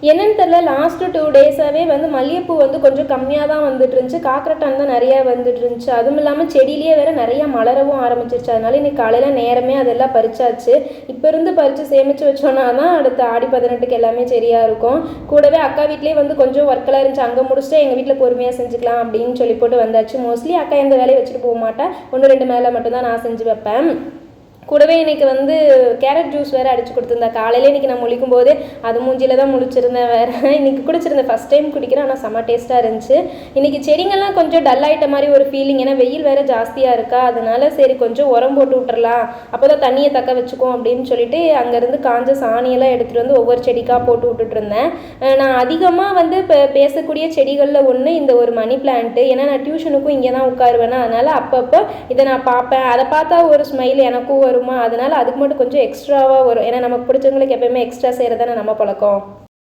என்னன்னு தெரில, லாஸ்ட்டு 2 டேஸாகவே வந்து மல்லிகைப்பூ வந்து கொஞ்சம் கம்மியாக தான் வந்துட்டு இருந்துச்சு, காக்கரட்டான் தான் நிறையா வந்துட்டு இருந்துச்சு. அதுவும் இல்லாமல் செடியிலேயே வேறு நிறையா மலரவும் ஆரம்பிச்சிருச்சு. அதனால இன்றைக்கி காலையில் நேரமே அதெல்லாம் பறிச்சாச்சு. இப்போ இருந்து பறித்து சேமித்து வச்சோன்னா தான் அடுத்த ஆடி 18க்கு எல்லாமே சரியாக இருக்கும். கூடவே அக்கா வீட்லேயே வந்து கொஞ்சம் ஒர்க்கெல்லாம் இருந்துச்சு, அங்கே முடிச்சுட்டு எங்கள் வீட்டில் பொறுமையாக செஞ்சுக்கலாம் அப்படின்னு சொல்லி போட்டு வந்தாச்சு. மோஸ்ட்லி அக்கா எந்த வேலையை வச்சுட்டு போக மாட்டேன், 1-2 மேலே மட்டும்தான் நான் செஞ்சு வைப்பேன். கூடவே இன்றைக்கி வந்து கேரட் ஜூஸ் வேறு அடித்து கொடுத்துருந்தேன். காலையில் இன்றைக்கி நான் முழிக்கும் போதே அது மூஞ்சியில் தான் முழிச்சிருந்தேன். வேறு இன்றைக்கி குடிச்சிருந்தேன், ஃபஸ்ட் டைம் குடிக்கிறேன், ஆனால் செம்ம டேஸ்ட்டாக இருந்துச்சு. இன்றைக்கி செடிங்கள்லாம் கொஞ்சம் டல் ஆகிட்ட மாதிரி ஒரு ஃபீலிங், ஏன்னா வெயில் வேறு ஜாஸ்தியாக இருக்கா. அதனால சரி கொஞ்சம் உரம் போட்டு விட்டுறலாம், அப்போ தான் தண்ணியை தக்க வச்சுக்கும் அப்படின்னு சொல்லிட்டு அங்கேருந்து காஞ்ச சாணியெல்லாம் எடுத்துகிட்டு வந்து ஒவ்வொரு செடிக்காக போட்டு விட்டுட்டு இருந்தேன். நான் அதிகமாக வந்து இப்போ பேசக்கூடிய செடிகளில் ஒன்று இந்த ஒரு மணி பிளான்ட்டு. ஏன்னா நான் டியூஷனுக்கும் இங்கே தான் உட்காருவேன்னா, அதனால் அப்பப்போ இதை நான் பார்ப்பேன். அதை பார்த்தா ஒரு ஸ்மைல் எனக்கும் வரும். அதனால அதுக்கு மட்டும் கொஞ்சம் எக்ஸ்ட்ராவாக வரும். ஏன்னா நமக்கு பிடிச்சவங்களுக்கு எப்பயுமே எக்ஸ்ட்ரா செய்கிறது தானே நம்ம பழக்கம்.